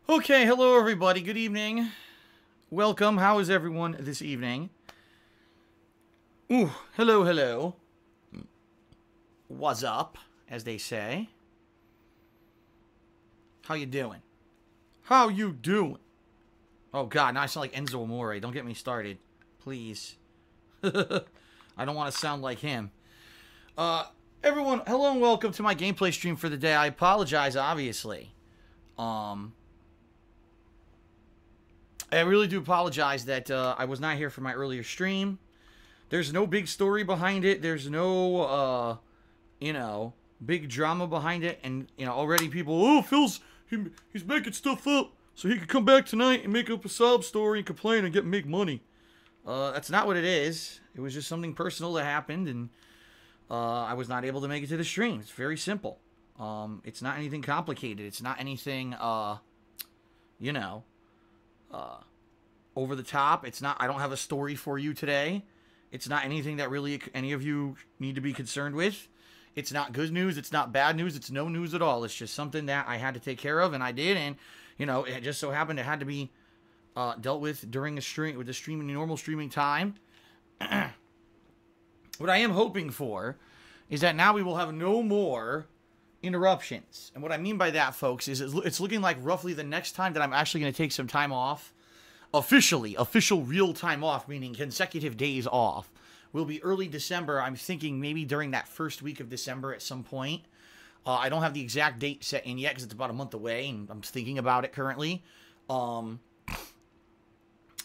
Okay, hello everybody. Good evening. Welcome. How is everyone this evening? Ooh, hello, hello. What's up, as they say? How you doing? How you doing? Oh god, now I sound like Enzo Amore. Don't get me started. Please. I don't want to sound like him. Everyone, hello and welcome to my gameplay stream for the day. I apologize, obviously. I really do apologize that I was not here for my earlier stream. There's no big story behind it. There's no, big drama behind it. And, already people, he's making stuff up so he could come back tonight and make up a sob story and complain and make money. That's not what it is. It was just something personal that happened, and I was not able to make it to the stream. It's very simple. It's not anything complicated. It's not anything, over the top. It's not, I don't have a story for you today. It's not anything that really any of you need to be concerned with. It's not good news. It's not bad news. It's no news at all. It's just something that I had to take care of, and I did. And, it just so happened it had to be dealt with during the normal streaming time. What I am hoping for is that now we will have no more interruptions. And what I mean by that, folks, is it's looking like roughly the next time that I'm actually going to take some time off, official real time off, meaning consecutive days off, will be early December. I'm thinking maybe during that first week of December at some point. I don't have the exact date set in yet because it's about a month away, and I'm thinking about it currently. Yeah,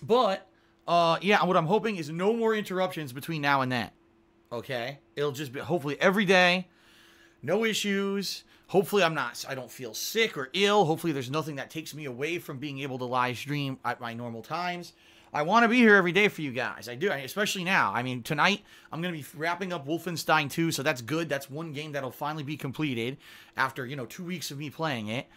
what I'm hoping is no more interruptions between now and then. Okay? It'll just be hopefully every day. No issues. Hopefully I don't feel sick or ill. Hopefully there's nothing that takes me away from being able to live stream at my normal times. I want to be here every day for you guys. I do, especially now. I mean, tonight I'm going to be wrapping up Wolfenstein II, so that's good. That's one game that'll finally be completed after, 2 weeks of me playing it.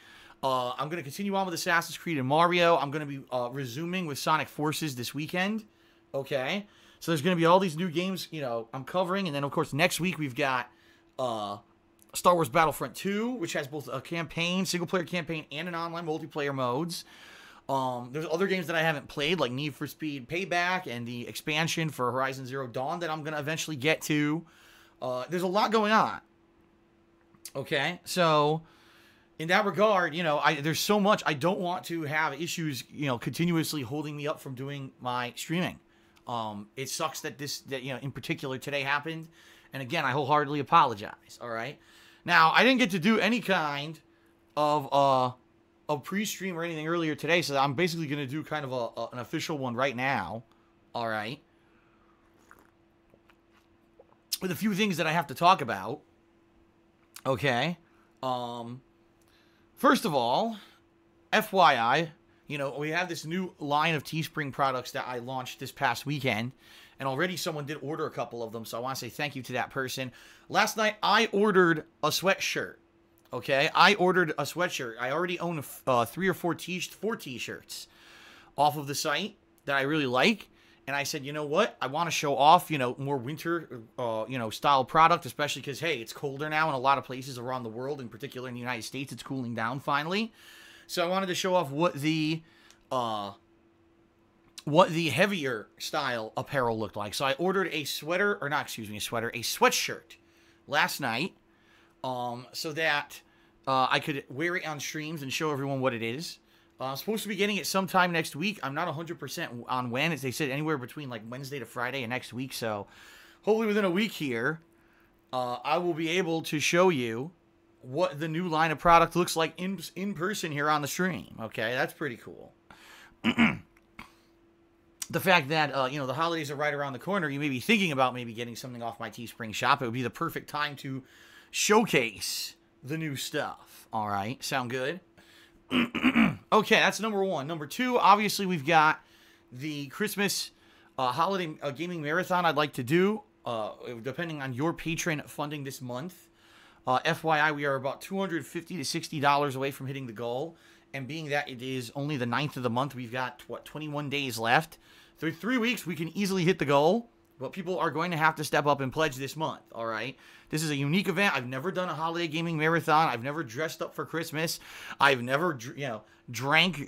I'm going to continue on with Assassin's Creed and Mario. I'm going to be resuming with Sonic Forces this weekend. Okay? So there's going to be all these new games, I'm covering. And then, of course, next week we've got Star Wars Battlefront 2, which has both a campaign, single-player campaign, and an online multiplayer modes. There's other games that I haven't played, like Need for Speed Payback and the expansion for Horizon Zero Dawn that I'm going to eventually get to. There's a lot going on. Okay? So, in that regard, there's so much. I don't want to have issues, continuously holding me up from doing my streaming. It sucks that in particular today happened. And again, I wholeheartedly apologize, all right? Now, I didn't get to do any kind of a pre-stream or anything earlier today, so I'm basically going to do kind of an official one right now, all right? With a few things that I have to talk about, okay? First of all, FYI, we have this new line of Teespring products that I launched this past weekend, and already someone did order a couple of them, so I want to say thank you to that person. Last night, I ordered a sweatshirt, okay? I ordered a sweatshirt. I already own 3 or 4 t-shirts off of the site that I really like, and I said, you know what? I want to show off, more winter, style product, especially because, hey, it's colder now in a lot of places around the world, in particular in the United States. It's cooling down finally. So I wanted to show off what the heavier style apparel looked like. So I ordered a sweatshirt last night, so that I could wear it on streams and show everyone what it is. I'm supposed to be getting it sometime next week. I'm not 100% on when. As they said, anywhere between like Wednesday to Friday of next week. So hopefully within a week here, I will be able to show you what the new line of product looks like in person here on the stream. Okay, that's pretty cool. The fact that, the holidays are right around the corner, you may be thinking about maybe getting something off my Teespring shop. It would be the perfect time to showcase the new stuff. All right, sound good? Okay, that's number one. Number two, obviously, we've got the Christmas holiday gaming marathon I'd like to do, depending on your patron funding this month. FYI, we are about $250 to $60 away from hitting the goal. And being that it is only the 9th of the month, we've got, 21 days left. Through 3 weeks, we can easily hit the goal. but people are going to have to step up and pledge this month, all right? This is a unique event. I've never done a holiday gaming marathon. I've never dressed up for Christmas. I've never, drank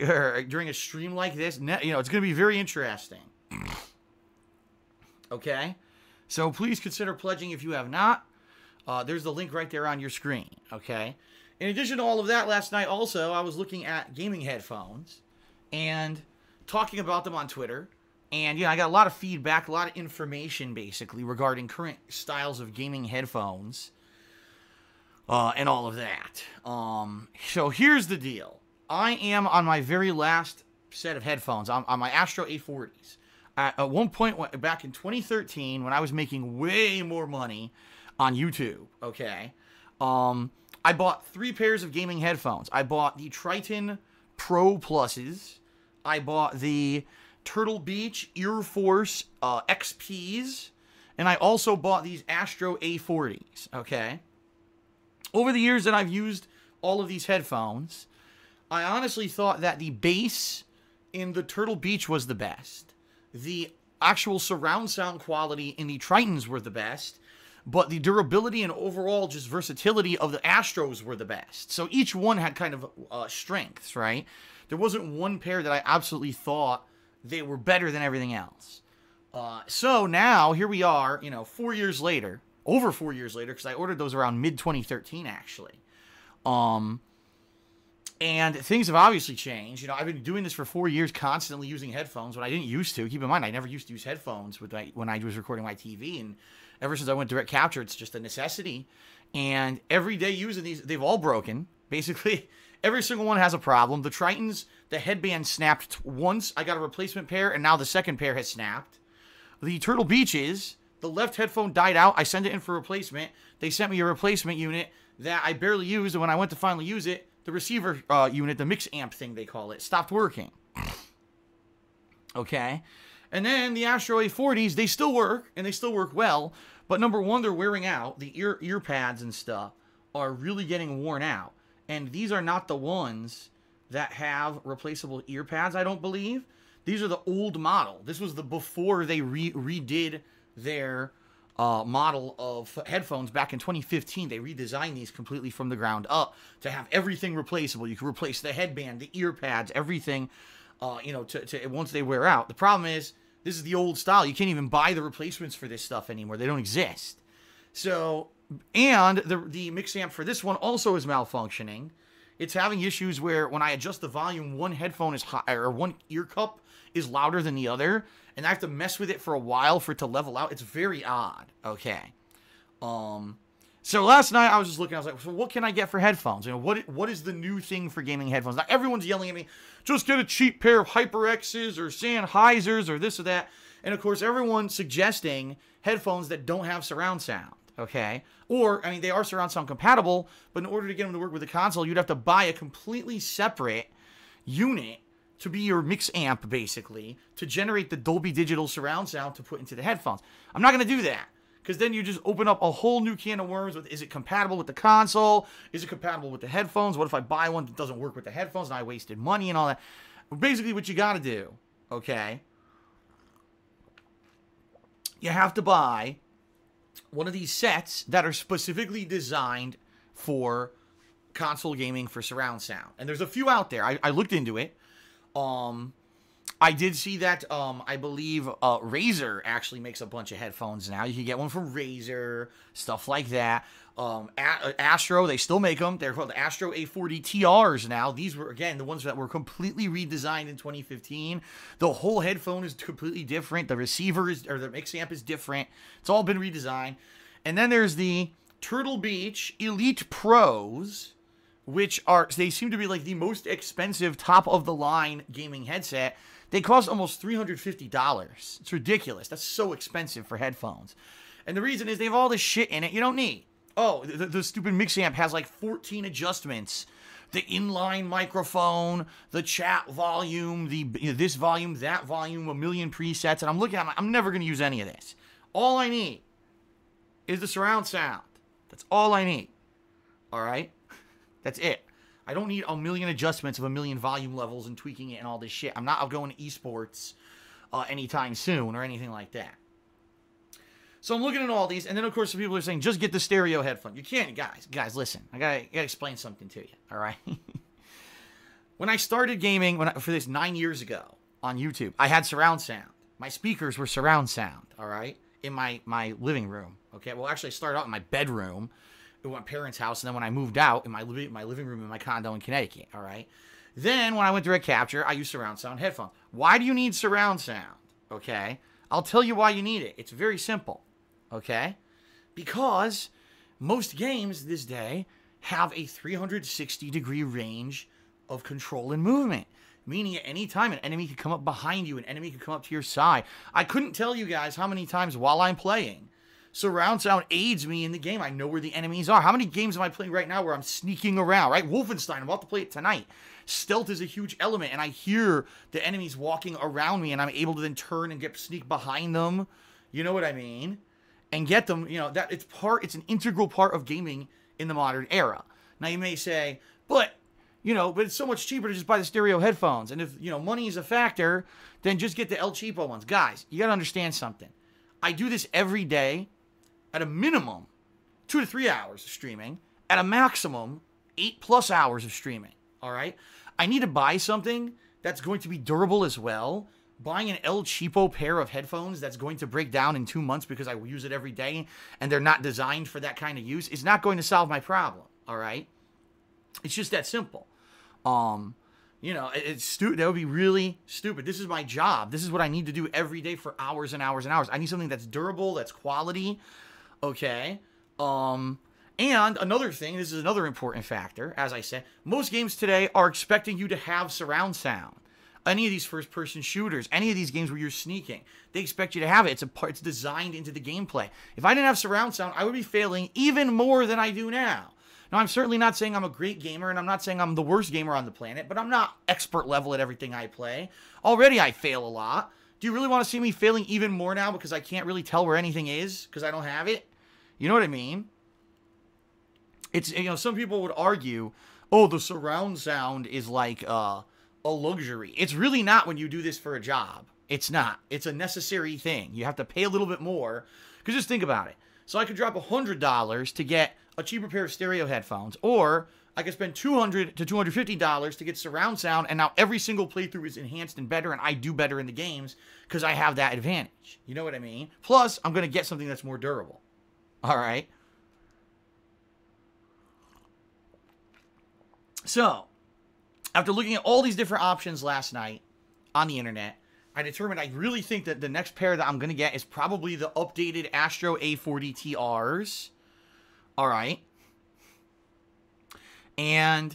during a stream like this. It's going to be very interesting. Okay? So please consider pledging if you have not. There's the link right there on your screen, okay? In addition to all of that, last night also, I was looking at gaming headphones and talking about them on Twitter. And, I got a lot of feedback, a lot of information, basically, regarding current styles of gaming headphones and all of that. So here's the deal. I am on my very last set of headphones. I'm on my Astro A40s. At one point, back in 2013, when I was making way more money on YouTube, okay, I bought 3 pairs of gaming headphones. I bought the Triton Pro Pluses. I bought the Turtle Beach Ear Force XPs, and I also bought these Astro A40s, okay? Over the years that I've used all of these headphones, I honestly thought that the bass in the Turtle Beach was the best. The actual surround sound quality in the Tritons were the best, but the durability and overall just versatility of the Astros were the best. So each one had kind of strengths, right? There wasn't one pair that I absolutely thought they were better than everything else. So now, here we are, 4 years later, over 4 years later, because I ordered those around mid-2013, actually. And things have obviously changed. I've been doing this for 4 years, constantly using headphones when I didn't used to. Keep in mind, I never used to use headphones when I was recording my TV, and ever since I went direct capture, it's just a necessity. And every day using these, they've all broken. Basically, every single one has a problem. The Tritons, the headband snapped once. I got a replacement pair, and now the second pair has snapped. The Turtle Beaches, the left headphone died out. I sent it in for replacement. They sent me a replacement unit that I barely used, and when I went to finally use it, the receiver unit, the mix amp thing they call it, stopped working. Okay? And then the Astro A40s, they still work, and they still work well, but number one, they're wearing out. The ear pads and stuff are really getting worn out. And these are not the ones that have replaceable ear pads, I don't believe. These are the old model. This was the before they redid their model of headphones back in 2015. They redesigned these completely from the ground up to have everything replaceable. You can replace the headband, the ear pads, everything, once they wear out. The problem is, this is the old style. You can't even buy the replacements for this stuff anymore. They don't exist. So, and the mix amp for this one also is malfunctioning. It's having issues where when I adjust the volume, one headphone is high, or one ear cup is louder than the other, and I have to mess with it for a while for it to level out. It's very odd. Okay. So last night I was just looking, I was like, so what can I get for headphones? What is the new thing for gaming headphones? Now everyone's yelling at me, just get a cheap pair of HyperX's or Sennheisers or this or that. And of course everyone's suggesting headphones that don't have surround sound. Okay? Or, they are surround sound compatible, but in order to get them to work with the console, you'd have to buy a completely separate unit to be your mix amp, basically, to generate the Dolby Digital surround sound to put into the headphones. I'm not going to do that, because then you just open up a whole new can of worms with, is it compatible with the console? Is it compatible with the headphones? What if I buy one that doesn't work with the headphones and I wasted money and all that? Basically, what you got to do, okay, you have to buy one of these sets that are specifically designed for console gaming for surround sound. And there's a few out there. I looked into it. I did see that, I believe, Razer actually makes a bunch of headphones now. You can get one from Razer, stuff like that. Astro, they still make them. They're called the Astro A40 TRs now. These were, again, the ones that were completely redesigned in 2015. The whole headphone is completely different. The receiver is, or the mix amp is different. It's all been redesigned. And then there's the Turtle Beach Elite Pros, which are, they seem to be like the most expensive top-of-the-line gaming headset. They cost almost $350. It's ridiculous. That's so expensive for headphones. And the reason is they have all this shit in it you don't need. Oh, the stupid mix amp has like 14 adjustments. The inline microphone, the chat volume, this volume, that volume, a million presets. And I'm looking at it, I'm never going to use any of this. All I need is the surround sound. That's all I need. All right? That's it. I don't need a million adjustments of a million volume levels and tweaking it and all this shit. I'm not going to esports anytime soon or anything like that. So I'm looking at all these, and then of course some people are saying, just get the stereo headphone. You can't, guys, listen. I gotta explain something to you, all right? When I started gaming for this 9 years ago on YouTube, I had surround sound. My speakers were surround sound, all right, in my living room. Okay, well, actually, I started out in my bedroom at my parents' house, and then when I moved out, in my living room in my condo in Connecticut, all right? Then, when I went direct capture, I used surround sound headphones. Why do you need surround sound, okay? I'll tell you why you need it. It's very simple, okay? Because most games this day have a 360-degree range of control and movement, meaning at any time an enemy could come up behind you, an enemy could come up to your side. I couldn't tell you guys how many times while I'm playing, surround sound aids me in the game. I know where the enemies are. How many games am I playing right now where I'm sneaking around, right? Wolfenstein, I'm about to play it tonight. Stealth is a huge element, and I hear the enemies walking around me, and I'm able to then turn and sneak behind them. You know what I mean? And get them, you know, that it's an integral part of gaming in the modern era. Now you may say, but it's so much cheaper to just buy the stereo headphones. And if, money is a factor, then just get the El Cheapo ones. Guys, you got to understand something. I do this every day at a minimum 2 to 3 hours of streaming, at a maximum 8+ hours of streaming. All right? I need to buy something that's going to be durable as well. Buying an El Cheapo pair of headphones that's going to break down in 2 months because I use it every day and they're not designed for that kind of use is not going to solve my problem. All right? It's just that simple. It's stupid. That would be really stupid. This is my job. This is what I need to do every day for hours and hours and hours. I need something that's durable, that's quality. Okay. And another thing, this is another important factor, as I said, most games today are expecting you to have surround sound. Any of these first-person shooters, any of these games where you're sneaking, they expect you to have it. It's designed into the gameplay. If I didn't have surround sound, I would be failing even more than I do now. Now, I'm certainly not saying I'm a great gamer, and I'm not saying I'm the worst gamer on the planet, but I'm not expert level at everything I play. Already, I fail a lot. Do you really want to see me failing even more now because I can't really tell where anything is because I don't have it? You know what I mean? It's, some people would argue, oh, the surround sound is like a luxury. It's really not when you do this for a job. It's not. It's a necessary thing. You have to pay a little bit more. Because just think about it. So I could drop $100 to get a cheaper pair of stereo headphones, or I could spend $200 to $250 to get surround sound, and now every single playthrough is enhanced and better, and I do better in the games because I have that advantage. You know what I mean? Plus, I'm going to get something that's more durable. All right? So, after looking at all these different options last night on the internet, I determined I really think that the next pair that I'm going to get is probably the updated Astro A40 TRs. All right. And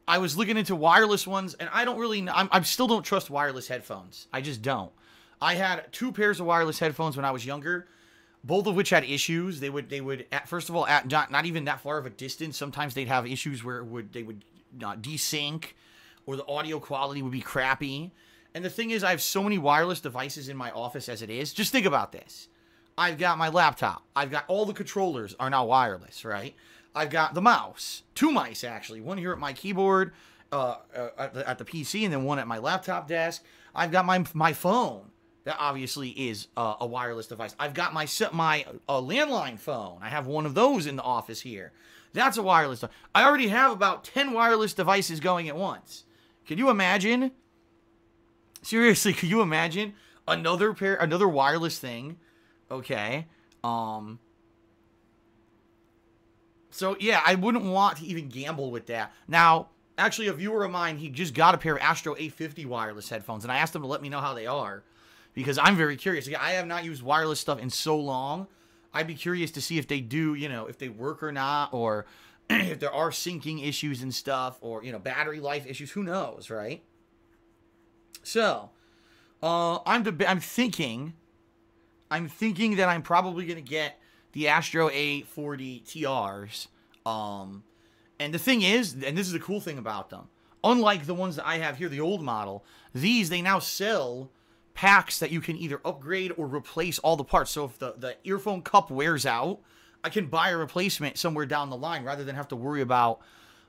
I was looking into wireless ones, and I don't really know. I still don't trust wireless headphones. I just don't. I had 2 pairs of wireless headphones when I was younger, both of which had issues. They would first of all, at not even that far of a distance, sometimes they'd have issues where they would desync, or the audio quality would be crappy. And the thing is, I have so many wireless devices in my office as it is. Just think about this. I've got my laptop. I've got all the controllers are now wireless, right? I've got the mouse. 2 mice, actually. One here at my keyboard at the PC, and then one at my laptop desk. I've got my phone. That obviously is a wireless device. I've got my landline phone. I have one of those in the office here. That's a wireless device. I already have about 10 wireless devices going at once. Can you imagine? Seriously, could you imagine another wireless thing? Okay. So yeah, I wouldn't want to even gamble with that. Now, actually, a viewer of mine, he just got a pair of Astro A50 wireless headphones, and I asked him to let me know how they are, because I'm very curious. Again, I have not used wireless stuff in so long. I'd be curious to see if they do, if they work or not, or if there are syncing issues and stuff, or, battery life issues. Who knows, right? So, I'm thinking that I'm probably going to get the Astro A40 TRs. And the thing is, and this is the cool thing about them, unlike the ones that I have here, the old model, they now sell packs that you can either upgrade or replace all the parts. So if the earphone cup wears out, I can buy a replacement somewhere down the line rather than have to worry about,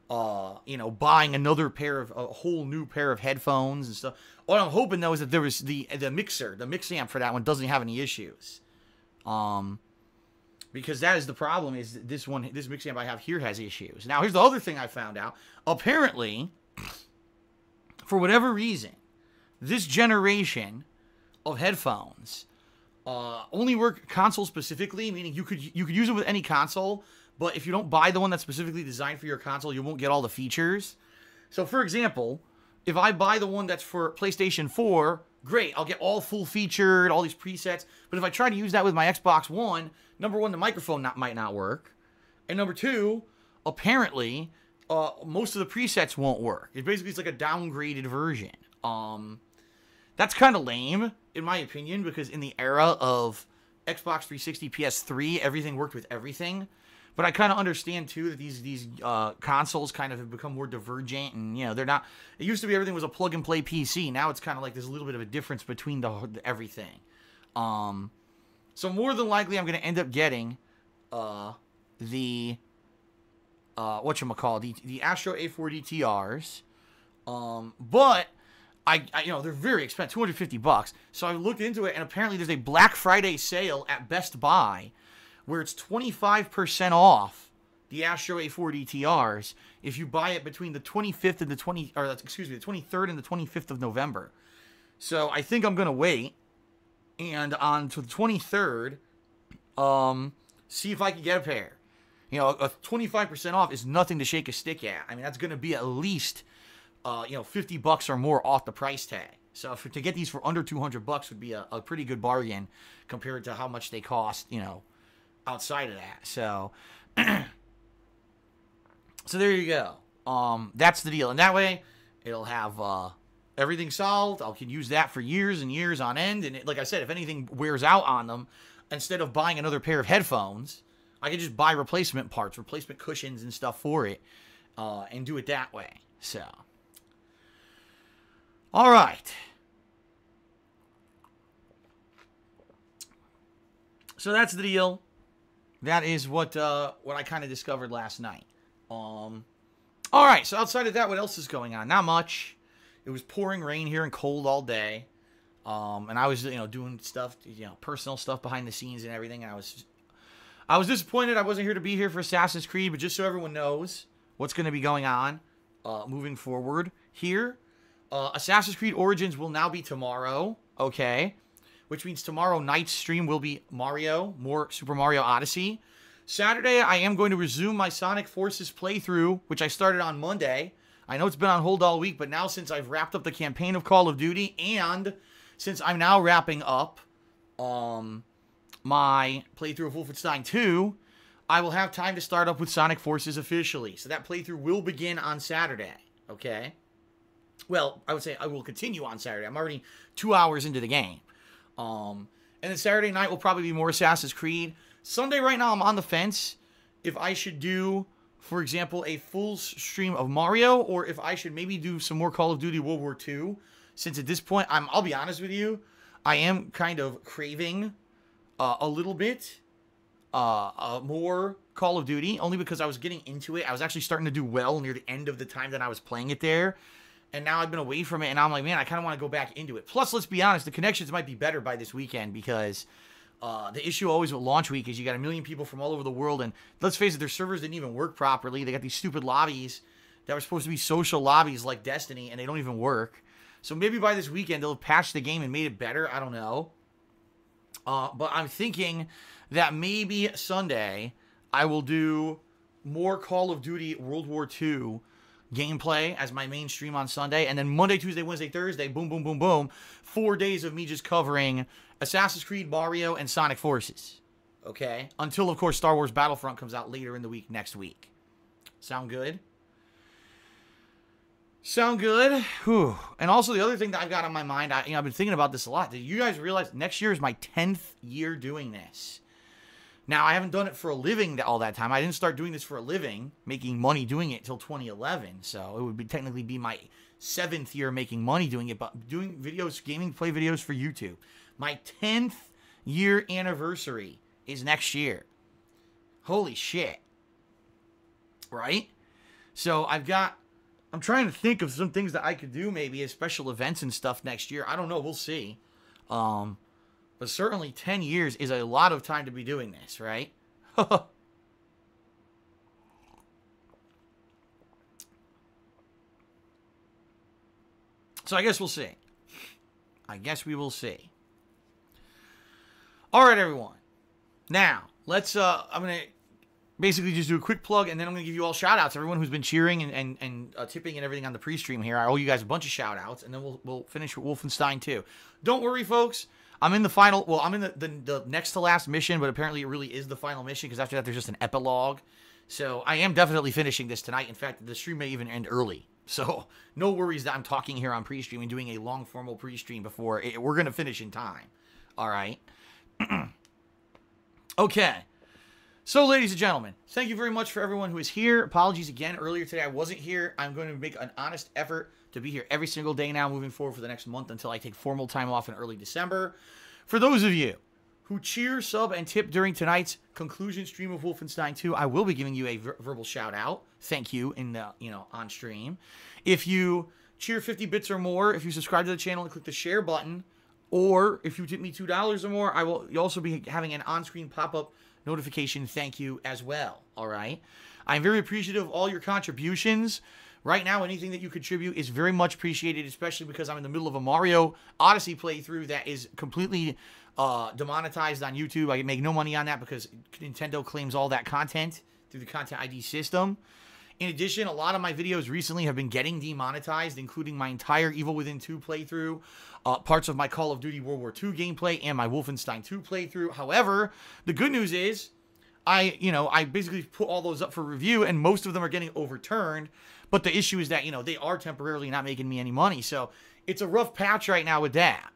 buying a whole new pair of headphones and stuff. What I'm hoping, though, is that there was the mix amp for that one doesn't have any issues. Because that is the problem, is this mixing amp I have here has issues. Now, here's the other thing I found out. Apparently, for whatever reason, this generation of headphones only work console specifically, meaning you could use it with any console, but if you don't buy the one that's specifically designed for your console, you won't get all the features. So, for example, if I buy the one that's for PlayStation 4, great, I'll get all full featured, all these presets. But if I try to use that with my Xbox One, number one, the microphone might not work. And number two, apparently, most of the presets won't work. It's like a downgraded version. That's kind of lame, in my opinion, because in the era of Xbox 360, PS3, everything worked with everything. But I kind of understand, too, that these consoles kind of have become more divergent, and, you know, they're not... It used to be everything was a plug-and-play PC. Now it's kind of like there's a little bit of a difference between the everything. So more than likely, I'm going to end up getting the Astro A4 DTRs. But I they're very expensive, $250. So I looked into it, and apparently there's a Black Friday sale at Best Buy where it's 25% off the Astro A4 DTRs if you buy it between the 25th and the 23rd and the 25th of November. So I think I'm gonna wait, and on to the 23rd, see if I can get a pair. You know, a 25% off is nothing to shake a stick at. I mean, that's gonna be at least $50 or more off the price tag. So to get these for under $200 would be a pretty good bargain compared to how much they cost, outside of that. So, so there you go. That's the deal. And that way, it'll have everything solved. I can use that for years and years on end. And like I said, if anything wears out on them, instead of buying another pair of headphones, I can just buy replacement parts, replacement cushions and stuff for it, and do it that way. So, all right. So that's the deal. That is what I kind of discovered last night. All right, so outside of that, what else is going on? Not much. It was pouring rain here and cold all day. And I was, doing stuff, personal stuff behind the scenes and everything. And I was disappointed I wasn't here to be here for Assassin's Creed, but just so everyone knows what's going to be going on moving forward here. Assassin's Creed Origins will now be tomorrow, okay? Which means tomorrow night's stream will be more Super Mario Odyssey. Saturday, I am going to resume my Sonic Forces playthrough, which I started on Monday. I know it's been on hold all week, but now since I've wrapped up the campaign of Call of Duty, and since I'm now wrapping up my playthrough of Wolfenstein II, I will have time to start up with Sonic Forces officially. So that playthrough will begin on Saturday, okay? Well, I would say I will continue on Saturday. I'm already 2 hours into the game. And then Saturday night will probably be more Assassin's Creed. Sunday, right now, I'm on the fence if I should do, for example, a full stream of Mario, or if I should maybe do some more Call of Duty World War II. Since at this point, I'll be honest with you, I am kind of craving a little bit more Call of Duty, only because I was getting into it. I was actually starting to do well near the end of the time that I was playing it there. And now I've been away from it, and I'm like, man, I kind of want to go back into it. Plus, let's be honest, the connections might be better by this weekend, because the issue always with launch week is you got a million people from all over the world, and let's face it, their servers didn't even work properly. They got these stupid lobbies that were supposed to be social lobbies like Destiny, and they don't even work. So maybe by this weekend, they'll have patched the game and made it better. I don't know. But I'm thinking that maybe Sunday, I will do more Call of Duty World War II gameplay as my main stream on Sunday, and then Monday, Tuesday, Wednesday, Thursday, boom, boom, boom, boom, 4 days of me just covering Assassin's Creed, Mario, and Sonic Forces, okay? Until, of course, Star Wars Battlefront comes out later in the week next week. Sound good? Sound good? Whew. And also, the other thing that I've got on my mind, I've been thinking about this a lot. Did you guys realize next year is my 10th year doing this? Now, I haven't done it for a living all that time. I didn't start doing this for a living, making money doing it till 2011. So it would technically be my 7th year making money doing it, but doing videos, play videos for YouTube. My 10th year anniversary is next year. Holy shit. Right? So I'm trying to think of some things that I could do maybe as special events and stuff next year. I don't know. We'll see. But but certainly 10 years is a lot of time to be doing this, right? So I guess we'll see. I guess we will see. All right, everyone. Now, let's, I'm going to basically just do a quick plug, and then I'm going to give you all shout-outs. Everyone who's been cheering and tipping and everything on the pre-stream here, I owe you guys a bunch of shout-outs, and then we'll finish with Wolfenstein II. Don't worry, folks. I'm in the final, well, I'm in the next to last mission, but apparently it really is the final mission, because after that there's just an epilogue. So I am definitely finishing this tonight. In fact, the stream may even end early. So no worries that I'm talking here on pre-stream and doing a long formal pre-stream before. We're going to finish in time. All right. Okay. So, ladies and gentlemen, thank you very much for everyone who is here. Apologies again. Earlier today I wasn't here. I'm going to make an honest effort to be here every single day now moving forward for the next month until I take formal time off in early December. For those of you who cheer, sub, and tip during tonight's conclusion stream of Wolfenstein 2, I will be giving you a verbal shout out. Thank you in the, on stream. If you cheer 50 bits or more, if you subscribe to the channel and click the share button, or if you tip me $2 or more, I will also be having an on-screen pop-up notification thank you as well. All right. I'm very appreciative of all your contributions. Right now, anything that you contribute is very much appreciated, especially because I'm in the middle of a Mario Odyssey playthrough that is completely demonetized on YouTube. I make no money on that because Nintendo claims all that content through the Content ID system. In addition, a lot of my videos recently have been getting demonetized, including my entire Evil Within 2 playthrough, parts of my Call of Duty World War II gameplay, and my Wolfenstein 2 playthrough. However, the good news is, I basically put all those up for review, and most of them are getting overturned. But the issue is that, they are temporarily not making me any money. So it's a rough patch right now with that.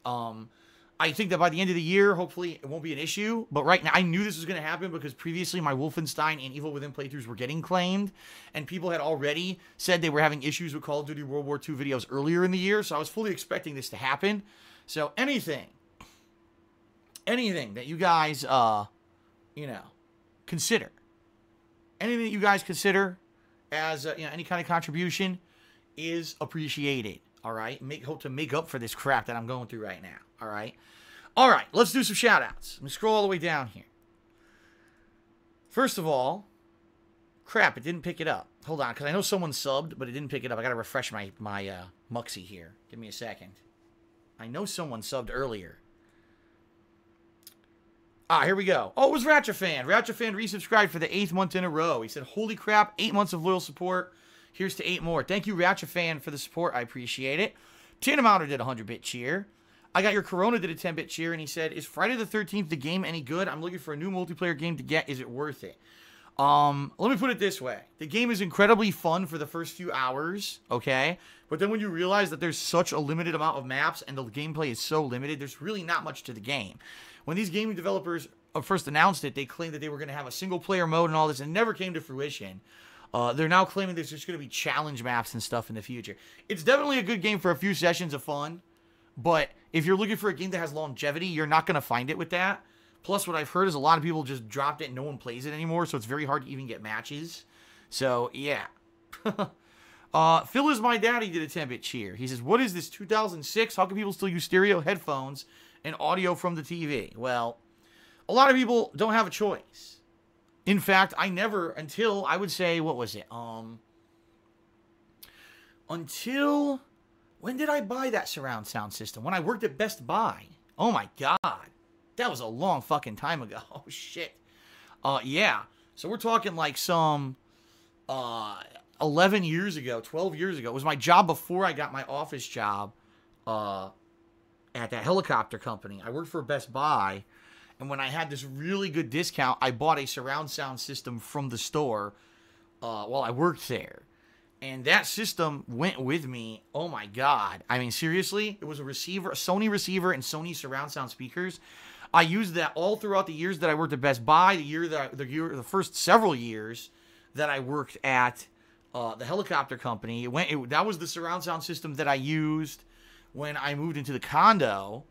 I think that by the end of the year, hopefully it won't be an issue. But right now, I knew this was going to happen because previously my Wolfenstein and Evil Within playthroughs were getting claimed. And people had already said they were having issues with Call of Duty World War II videos earlier in the year. So I was fully expecting this to happen. So anything that you guys, consider. Anything that you guys consider as, any kind of contribution is appreciated. All right? Hope to make up for this crap that I'm going through right now. All right? All right, let's do some shout-outs. Let me scroll all the way down here. First of all, crap, it didn't pick it up. Hold on, because I know someone subbed, but it didn't pick it up. I got to refresh my Muxie here. Give me a second. I know someone subbed earlier. Here we go. Oh, it was Ratchafan. Ratchafan resubscribed for the 8th month in a row. He said, holy crap, 8 months of loyal support. Here's to 8 more. Thank you, Ratchafan, for the support. I appreciate it. Tinamouter did a 100-bit cheer. I Got Your Corona did a 10-bit cheer, and he said, is Friday the 13th the game any good? I'm looking for a new multiplayer game to get. Is it worth it? Let me put it this way. The game is incredibly fun for the first few hours, okay? But then when you realize that there's such a limited amount of maps and the gameplay is so limited, there's really not much to the game. When these gaming developers first announced it, they claimed that they were going to have a single-player mode and all this, and it never came to fruition. They're now claiming there's just going to be challenge maps and stuff in the future. It's definitely a good game for a few sessions of fun, but if you're looking for a game that has longevity, you're not going to find it with that. Plus, what I've heard is a lot of people just dropped it and no one plays it anymore, so it's very hard to even get matches. So, yeah. Phil Is My Daddy did a 10-bit cheer. He says, what is this, 2006? How can people still use stereo headphones and audio from the TV? Well, a lot of people don't have a choice. In fact, I never, until, I would say, what was it? Until, when did I buy that surround sound system? When I worked at Best Buy. Oh my God. That was a long fucking time ago. Oh, shit. Yeah. So we're talking like some 11 years ago, 12 years ago. It was my job before I got my office job at that helicopter company. I worked for Best Buy. And when I had this really good discount, I bought a surround sound system from the store while I worked there. And that system went with me. Oh, my God. I mean, seriously, it was a receiver, a Sony receiver and Sony surround sound speakers. I used that all throughout the years that I worked at Best Buy, the first several years that I worked at the helicopter company. That was the surround sound system that I used when I moved into the condo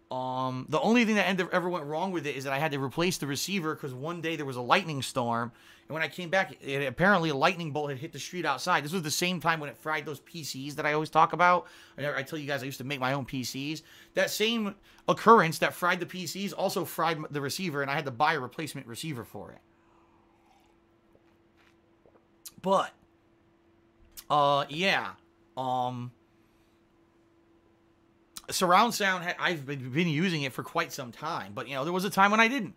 The only thing that ever went wrong with it is that I had to replace the receiver because one day there was a lightning storm, and when I came back, apparently a lightning bolt had hit the street outside. This was the same time when it fried those PCs that I always talk about. I tell you guys I used to make my own PCs. That same occurrence that fried the PCs also fried the receiver, and I had to buy a replacement receiver for it. But, yeah, surround sound, I've been using it for quite some time, but, there was a time when I didn't.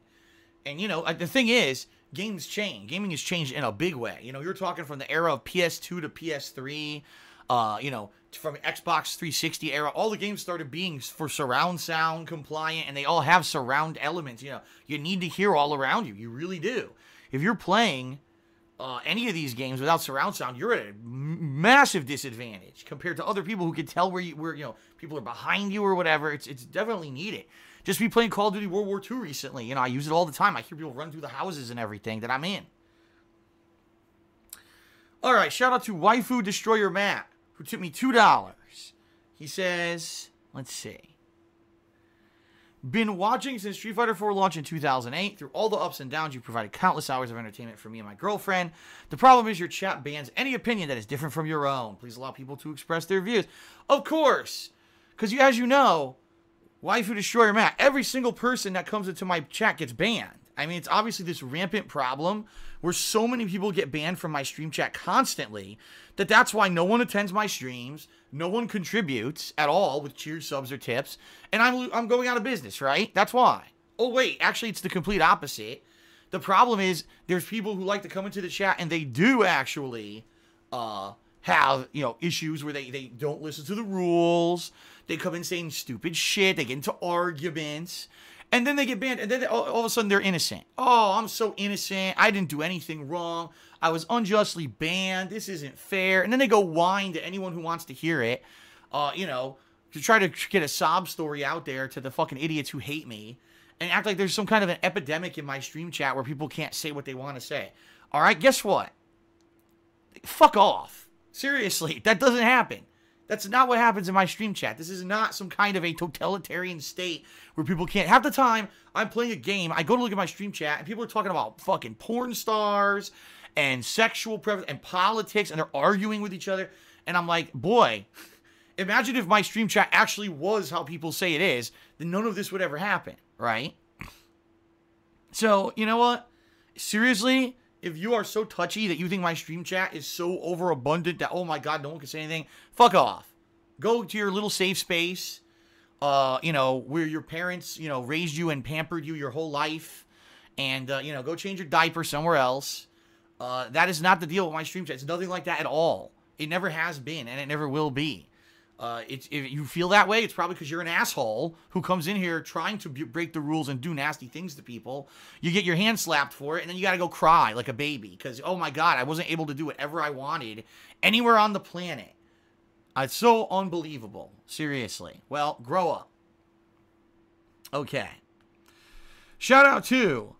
And, the thing is, games change. Gaming has changed in a big way. You're talking from the era of PS2 to PS3, from Xbox 360 era, all the games started being for surround sound compliant, and they all have surround elements. You need to hear all around you. You really do. If you're playing any of these games without surround sound, you're at a massive disadvantage compared to other people who can tell where people are behind you or whatever. It's definitely needed. Just be playing Call of Duty World War II recently. I use it all the time. I hear people run through the houses and everything that I'm in. All right, shout out to Waifu Destroyer Matt, who tipped me $2. He says, let's see. Been watching since Street Fighter 4 launch in 2008. Through all the ups and downs, you provided countless hours of entertainment for me and my girlfriend. The problem is your chat bans any opinion that is different from your own. Please allow people to express their views. Of course, because as you know, Waifu Destroyer Matt, every single person that comes into my chat gets banned. I mean, it's obviously this rampant problem where so many people get banned from my stream chat constantly that's why no one attends my streams, no one contributes at all with cheers, subs, or tips, and I'm going out of business, right? That's why. Oh, wait, actually, it's the complete opposite. The problem is there's people who like to come into the chat, and they do actually have, issues where they don't listen to the rules. They come in saying stupid shit. They get into arguments. And then they get banned, and then all of a sudden they're innocent. Oh, I'm so innocent. I didn't do anything wrong. I was unjustly banned. This isn't fair. And then they go whine to anyone who wants to hear it, to try to get a sob story out there to the fucking idiots who hate me, and act like there's some kind of an epidemic in my stream chat where people can't say what they want to say. All right, guess what? Fuck off. Seriously, that doesn't happen. That's not what happens in my stream chat. This is not some kind of a totalitarian state where people can't. Half the time, I'm playing a game, I go to look at my stream chat, and people are talking about fucking porn stars and sexual preference and politics, and they're arguing with each other. And I'm like, boy, imagine if my stream chat actually was how people say it is, then none of this would ever happen, right? So, you know what? Seriously, if you are so touchy that you think my stream chat is so overabundant that, oh my God, no one can say anything, fuck off. Go to your little safe space, where your parents, raised you and pampered you your whole life, and, go change your diaper somewhere else. That is not the deal with my stream chat. It's nothing like that at all. It never has been, and it never will be. If you feel that way, it's probably because you're an asshole who comes in here trying to break the rules and do nasty things to people. You get your hand slapped for it, and then you got to go cry like a baby because, oh my God, I wasn't able to do whatever I wanted anywhere on the planet. It's so unbelievable. Seriously. Well, grow up. Okay. Shout out to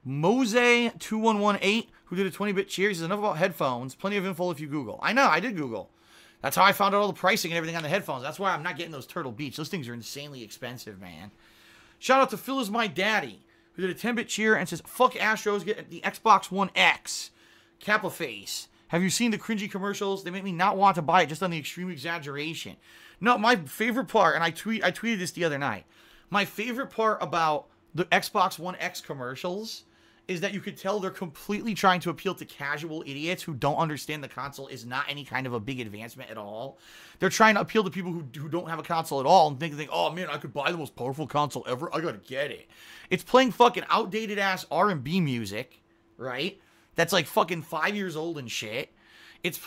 Mose2118, who did a 20-bit cheer. He says, enough about headphones. Plenty of info if you Google. I know, I did Google. That's how I found out all the pricing and everything on the headphones. That's why I'm not getting those Turtle Beach. Those things are insanely expensive, man. Shout out to Phil is my daddy, who did a 10-bit cheer and says, fuck Astros, get the Xbox One X. Kappa face. Have you seen the cringy commercials? They make me not want to buy it just on the extreme exaggeration. No, my favorite part, and I tweeted this the other night. My favorite part about the Xbox One X commercials is that you could tell they're completely trying to appeal to casual idiots who don't understand the console is not any kind of a big advancement at all. They're trying to appeal to people who don't have a console at all and think, oh man, I could buy the most powerful console ever. I gotta get it. It's playing fucking outdated ass R&B music, right? That's like fucking 5 years old and shit. It's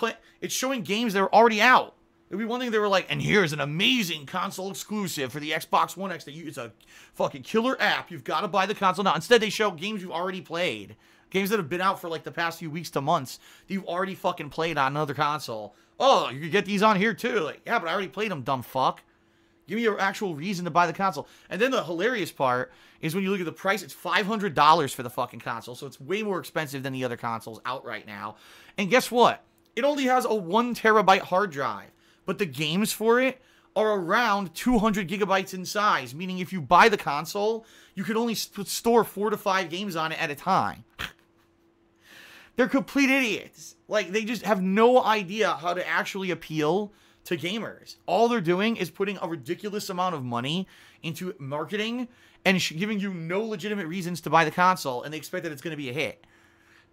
showing games that are already out. It'd be one thing they were like, and here's an amazing console exclusive for the Xbox One X. It's a fucking killer app. You've got to buy the console now. Instead, they show games you've already played. Games that have been out for like the past few weeks to months that you've already fucking played on another console. Oh, you could get these on here too. Like, yeah, but I already played them, dumb fuck. Give me your actual reason to buy the console. And then the hilarious part is when you look at the price, it's $500 for the fucking console. So it's way more expensive than the other consoles out right now. And guess what? It only has a 1 terabyte hard drive. But the games for it are around 200 gigabytes in size, meaning if you buy the console, you could only store 4 to 5 games on it at a time. They're complete idiots. Like, they just have no idea how to actually appeal to gamers. All they're doing is putting a ridiculous amount of money into marketing and giving you no legitimate reasons to buy the console, and they expect that it's going to be a hit.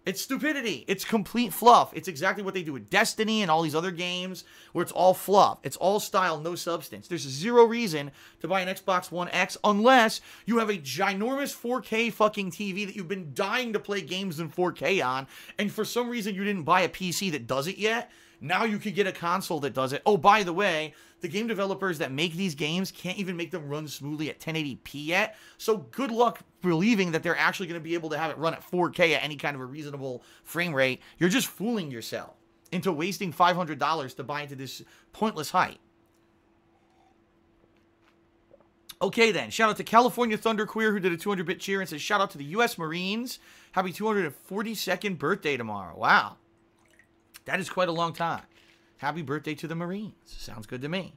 It's stupidity. It's complete fluff. It's exactly what they do with Destiny and all these other games where it's all fluff. It's all style, no substance. There's zero reason to buy an Xbox One X unless you have a ginormous 4K fucking TV that you've been dying to play games in 4K on, and for some reason you didn't buy a PC that does it yet. Now you can get a console that does it. Oh, by the way, the game developers that make these games can't even make them run smoothly at 1080p yet. So good luck believing that they're actually going to be able to have it run at 4K at any kind of a reasonable frame rate. You're just fooling yourself into wasting $500 to buy into this pointless hype. Okay then, shout out to California Thunder Queer who did a 200-bit cheer and says, shout out to the U.S. Marines. Happy 242nd birthday tomorrow. Wow. That is quite a long time. Happy birthday to the Marines. Sounds good to me.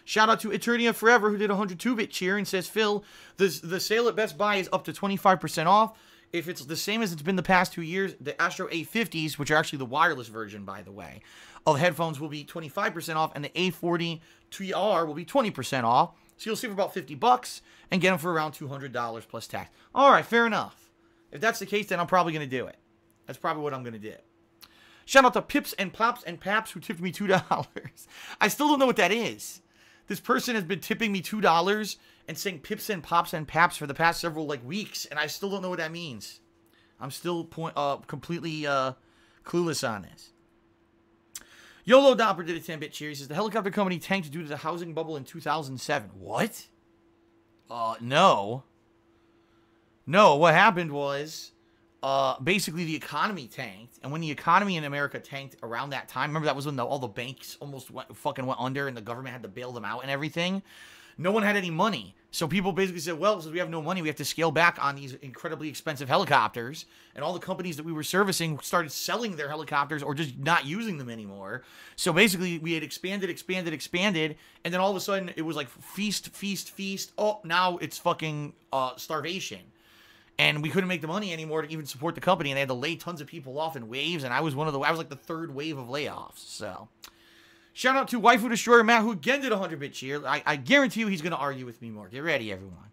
Shout out to Eternia Forever, who did a 102-bit cheer and says, Phil, the sale at Best Buy is up to 25% off. If it's the same as it's been the past 2 years, the Astro A50s, which are actually the wireless version, by the way, of headphones will be 25% off, and the A40 TR will be 20% off. So you'll see for about $50 and get them for around $200 plus tax. All right, fair enough. If that's the case, then I'm probably going to do it. That's probably what I'm going to do. Shout out to Pips and Pops and Paps who tipped me $2. I still don't know what that is. This person has been tipping me $2 and saying Pips and Pops and Paps for the past several weeks, and I still don't know what that means. I'm still completely clueless on this. YOLO Dopper did a 10-bit cheer. He says, the helicopter company tanked due to the housing bubble in 2007. What? No. No, what happened was... basically the economy tanked, and when the economy in America tanked around that time, remember that was when all the banks almost went under and the government had to bail them out and everything? No one had any money. So people basically said, well, since we have no money, we have to scale back on these incredibly expensive helicopters, and all the companies that we were servicing started selling their helicopters or just not using them anymore. So basically we had expanded, and then all of a sudden it was like feast. Oh, now it's fucking starvation. And we couldn't make the money anymore to even support the company, and they had to lay tons of people off in waves, and I was like the third wave of layoffs. So, shout out to Waifu Destroyer Matt, who again did a 100-bit cheer. I guarantee you he's going to argue with me more. Get ready, everyone.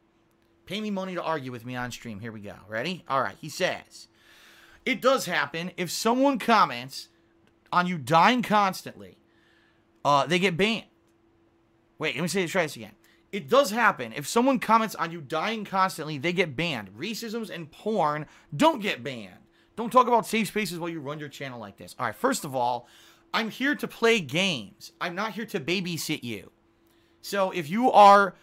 Pay me money to argue with me on stream. Here we go. Ready? All right. He says, it does happen if someone comments on you dying constantly, they get banned. Wait, let me try this again. It does happen. If someone comments on you dying constantly, they get banned. Racisms and porn don't get banned. Don't talk about safe spaces while you run your channel like this. All right, first of all, I'm here to play games. I'm not here to babysit you. So if you are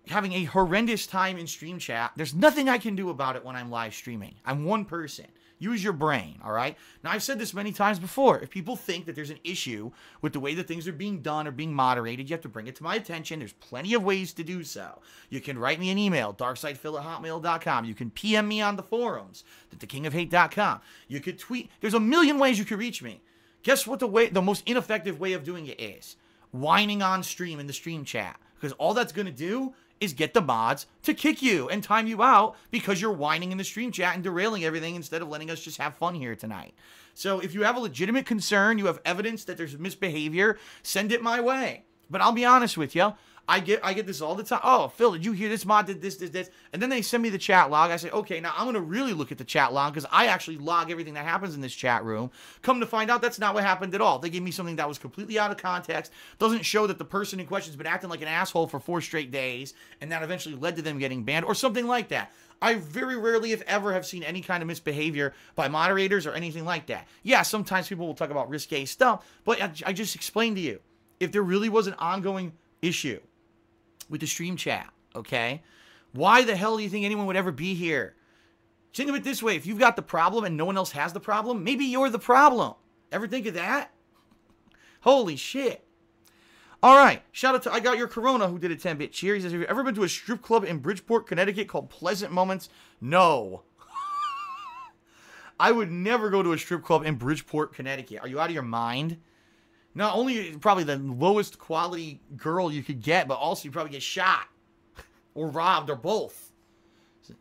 having a horrendous time in stream chat, there's nothing I can do about it when I'm live streaming. I'm one person. Use your brain, all right? Now, I've said this many times before. If people think that there's an issue with the way that things are being done or being moderated, you have to bring it to my attention. There's plenty of ways to do so. You can write me an email, darksidephil@hotmail.com. You can PM me on the forums, thekingofhate.com. You could tweet. There's a million ways you could reach me. Guess what the most ineffective way of doing it is? Whining on stream in the stream chat. Because all that's going to do is get the mods to kick you and time you out because you're whining in the stream chat and derailing everything instead of letting us just have fun here tonight. So if you have a legitimate concern, you have evidence that there's misbehavior, send it my way. But I'll be honest with you, I get this all the time. Oh, Phil, did you hear this mod did this? And then they send me the chat log. I say, okay, now I'm going to really look at the chat log because I actually log everything that happens in this chat room. Come to find out, that's not what happened at all. They gave me something that was completely out of context, doesn't show that the person in question has been acting like an asshole for 4 straight days, and that eventually led to them getting banned or something like that. I very rarely, if ever, have seen any kind of misbehavior by moderators or anything like that. Yeah, sometimes people will talk about risque stuff, but I just explained to you, if there really was an ongoing issue with the stream chat, okay? Why the hell do you think anyone would ever be here? Think of it this way. If you've got the problem and no one else has the problem, maybe you're the problem. Ever think of that? Holy shit. All right. Shout out to I Got Your Corona who did a 10-bit cheer. He says, have you ever been to a strip club in Bridgeport, Connecticut called Pleasant Moments? No. I would never go to a strip club in Bridgeport, Connecticut. Are you out of your mind? Not only probably the lowest quality girl you could get, but also you probably get shot or robbed or both.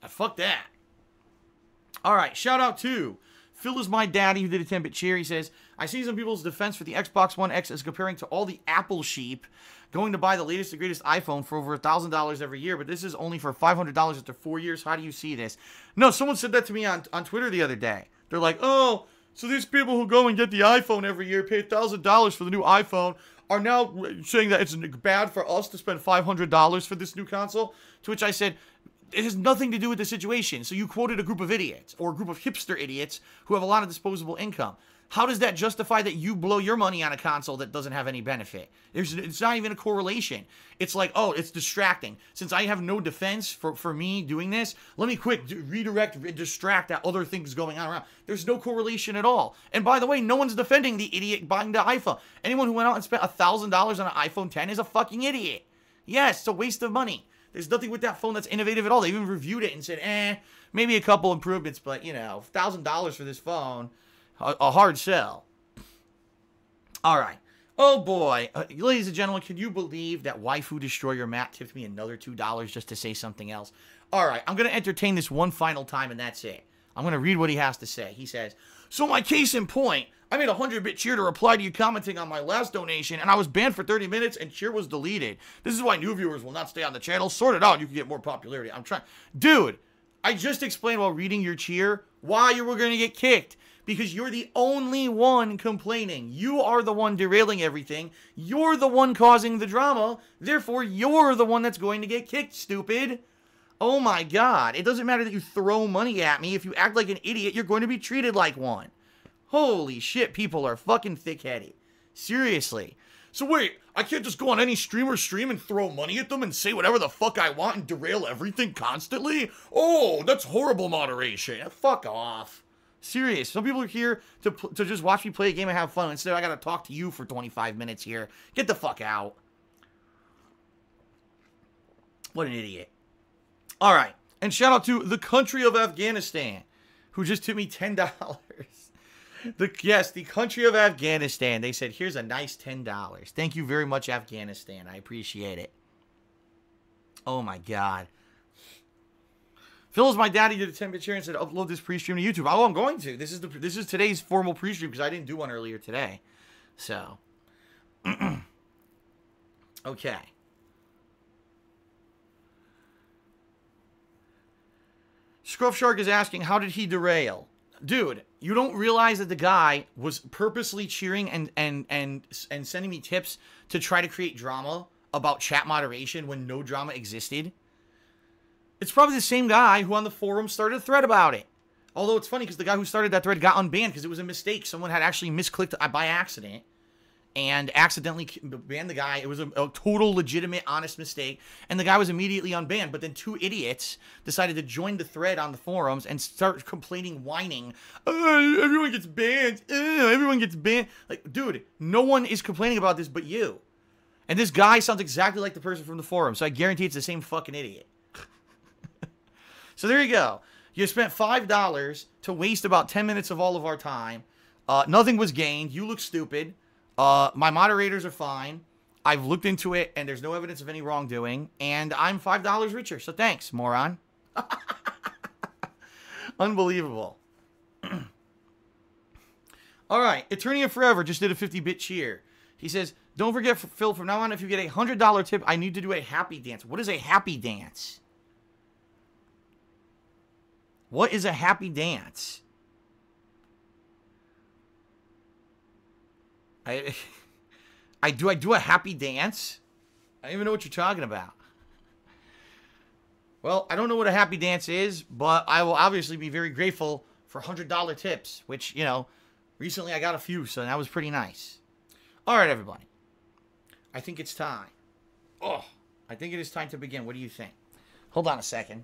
Fuck that. All right, shout out to Phil is my daddy who did a 10-bit cheer. He says, I see some people's defense for the Xbox One X as comparing to all the Apple sheep going to buy the latest and greatest iPhone for over $1,000 every year, but this is only for $500 after 4 years. How do you see this? No, someone said that to me on Twitter the other day. They're like, oh, so these people who go and get the iPhone every year, pay $1,000 for the new iPhone, are now saying that it's bad for us to spend $500 for this new console? To which I said, it has nothing to do with the situation. So you quoted a group of idiots, or a group of hipster idiots who have a lot of disposable income. How does that justify that you blow your money on a console that doesn't have any benefit? It's not even a correlation. It's like, oh, it's distracting. Since I have no defense for me doing this, let me quick distract that other things going on around. There's no correlation at all. And by the way, no one's defending the idiot buying the iPhone. Anyone who went out and spent $1,000 on an iPhone 10 is a fucking idiot. Yes, it's a waste of money. There's nothing with that phone that's innovative at all. They even reviewed it and said, maybe a couple improvements, but, you know, $1,000 for this phone, a hard sell. All right. Oh, boy. Ladies and gentlemen, can you believe that Waifu Destroyer Matt tipped me another $2 just to say something else? All right. I'm going to entertain this one final time, and that's it. I'm going to read what he has to say. He says, so my case in point, I made a 100-bit cheer to reply to you commenting on my last donation, and I was banned for 30 minutes, and cheer was deleted. This is why new viewers will not stay on the channel. Sort it out. You can get more popularity. I'm trying. Dude, I just explained while reading your cheer why you were going to get kicked. Because you're the only one complaining. You are the one derailing everything. You're the one causing the drama. Therefore, you're the one that's going to get kicked, stupid. Oh my God. It doesn't matter that you throw money at me. If you act like an idiot, you're going to be treated like one. Holy shit, people are fucking thick-headed. Seriously. So wait, I can't just go on any streamer's stream and throw money at them and say whatever the fuck I want and derail everything constantly? Oh, that's horrible moderation. Fuck off. Serious. Some people are here to just watch me play a game and have fun. Instead, I gotta talk to you for 25 minutes here. Get the fuck out. What an idiot. All right. And shout out to the country of Afghanistan, who just tipped me $10. Yes, the country of Afghanistan. They said, here's a nice $10. Thank you very much, Afghanistan. I appreciate it. Oh, my God. Phil is my daddy, did a 10-bit share and said, upload this pre-stream to YouTube. Oh, I'm going to. This is today's formal pre-stream because I didn't do one earlier today. So. Okay. Scruff Shark is asking, how did he derail? Dude, you don't realize that the guy was purposely cheering and sending me tips to try to create drama about chat moderation when no drama existed? It's probably the same guy who on the forum started a thread about it. Although it's funny because the guy who started that thread got unbanned because it was a mistake. Someone had actually misclicked by accident and accidentally banned the guy. It was a total legitimate, honest mistake. And the guy was immediately unbanned. But then two idiots decided to join the thread on the forums and start complaining, whining. Everyone gets banned. Everyone gets banned. Like, dude, no one is complaining about this but you. And this guy sounds exactly like the person from the forum. So I guarantee it's the same fucking idiot. So there you go. You spent $5 to waste about 10 minutes of all of our time. Nothing was gained. You look stupid. My moderators are fine. I've looked into it, and there's no evidence of any wrongdoing. And I'm $5 richer. So thanks, moron. Unbelievable. All right. Eternia Forever just did a 50-bit cheer. He says, don't forget, Phil, from now on, if you get a $100 tip, I need to do a happy dance. What is a happy dance? What is a happy dance? I do a happy dance? I don't even know what you're talking about. Well, I don't know what a happy dance is, but I will obviously be very grateful for $100 tips, which, you know, recently I got a few, so that was pretty nice. All right, everybody. I think it's time. Oh, I think it is time to begin. What do you think? Hold on a second.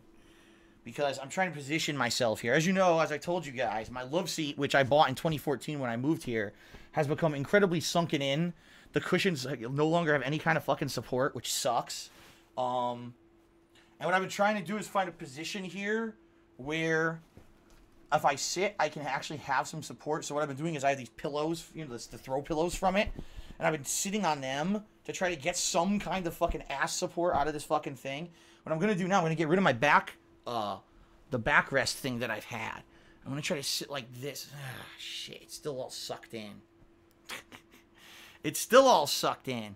Because I'm trying to position myself here. As you know, as I told you guys, my love seat, which I bought in 2014 when I moved here, has become incredibly sunken in. The cushions no longer have any kind of fucking support, which sucks. And what I've been trying to do is find a position here where if I sit, I can actually have some support. So what I've been doing is I have these pillows, you know, the throw pillows from it. and I've been sitting on them to try to get some kind of fucking ass support out of this fucking thing. What I'm gonna do now, I'm gonna get rid of my back, the backrest thing that I've had. I'm gonna try to sit like this. Ah, shit, it's still all sucked in. It's still all sucked in.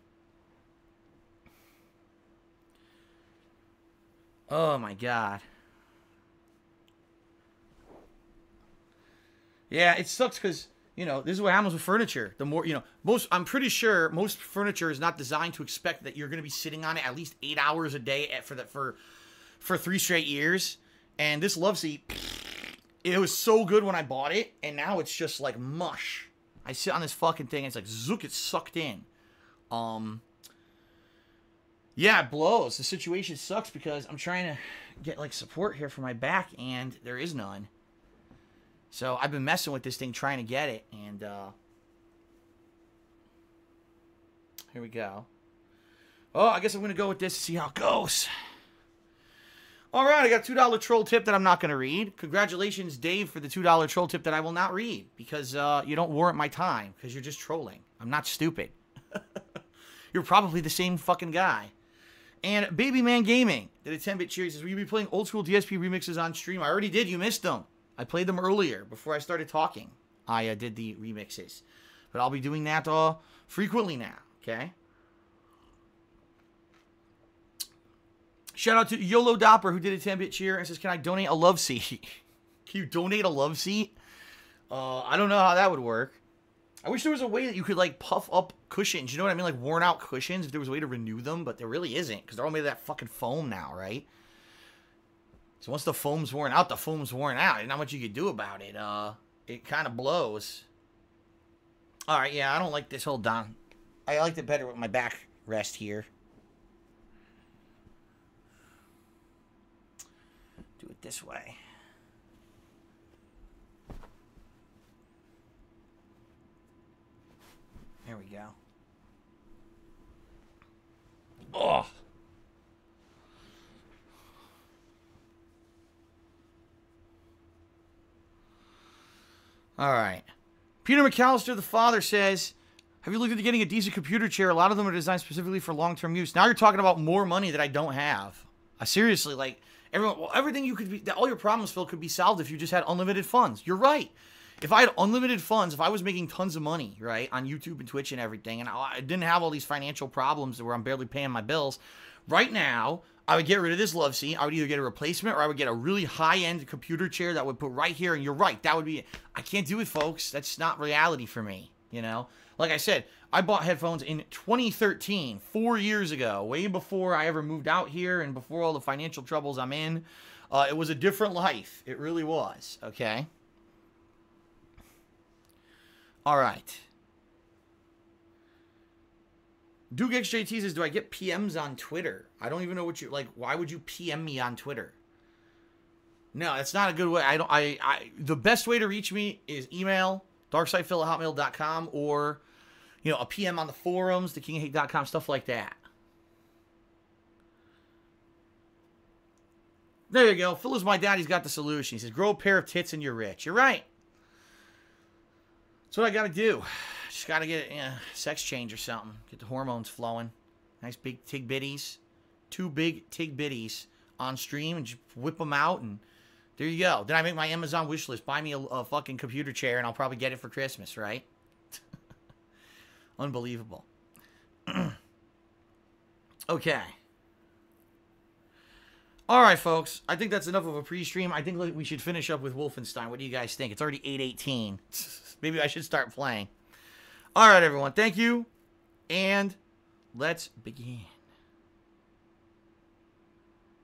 Oh my god. Yeah, it sucks because, you know, this is what happens with furniture. The more, you know, I'm pretty sure most furniture is not designed to expect that you're going to be sitting on it at least 8 hours a day for 3 straight years. And this love seat, it was so good when I bought it, and now it's just like mush. I sit on this fucking thing, and it's like, zook, it's sucked in. Yeah, it blows. The situation sucks because I'm trying to get, like, support here for my back, and there is none. So I've been messing with this thing, trying to get it, and, here we go. Oh, I guess I'm going to go with this to see how it goes. All right, I got a $2 troll tip that I'm not going to read. Congratulations, Dave, for the $2 troll tip that I will not read, because you don't warrant my time, because you're just trolling. I'm not stupid. You're probably the same fucking guy. And Baby Man Gaming did a 10-bit cheer. He says, will you be playing old school DSP remixes on stream? I already did. You missed them. I played them earlier before I started talking. I did the remixes. But I'll be doing that frequently now, okay? Shout out to YOLO Dopper, who did a 10-bit cheer and says, can I donate a love seat? Can you donate a love seat? I don't know how that would work. I wish there was a way that you could, like, puff up cushions. You know what I mean? Like, worn out cushions, if there was a way to renew them. But there really isn't, because they're all made of that fucking foam now, right? So once the foam's worn out, the foam's worn out. There's not much you can do about it. It kind of blows. All right, yeah, I don't like this whole down. I liked it better with my back rest here. Do it this way. There we go. Oh. All right. Peter McAllister, the father, says, have you looked into getting a decent computer chair? A lot of them are designed specifically for long-term use. Now you're talking about more money that I don't have. Seriously, like, everything you could be, all your problems, Phil, could be solved if you just had unlimited funds. You're right. If I had unlimited funds, if I was making tons of money, right, on YouTube and Twitch and everything, and I didn't have all these financial problems where I'm barely paying my bills, right now, I would get rid of this love seat. I would either get a replacement or I would get a really high-end computer chair that I would put right here, and you're right, that would be it. I can't do it, folks. That's not reality for me, you know? Like I said, I bought headphones in 2013, 4 years ago, way before I ever moved out here and before all the financial troubles I'm in. It was a different life. It really was, okay? All right. Duke XJT says, do I get PMs on Twitter? I don't even know what you, like, why would you PM me on Twitter? No, that's not a good way. The best way to reach me is email, darksidephil@hotmail.com, or, you know, a PM on the forums, thekingofhate.com, stuff like that. There you go. Phil is my dad. He's got the solution. He says, grow a pair of tits and you're rich. You're right. That's what I got to do. Just got to get sex change or something. Get the hormones flowing. Nice big tig bitties. 2 big tig bitties on stream and just whip them out, and there you go. Then I make my Amazon wish list. Buy me a fucking computer chair and I'll probably get it for Christmas, right? Unbelievable. Okay. All right, folks. I think that's enough of a pre-stream. I think we should finish up with Wolfenstein. What do you guys think? It's already 8:18. Maybe I should start playing. All right, everyone. Thank you. And let's begin.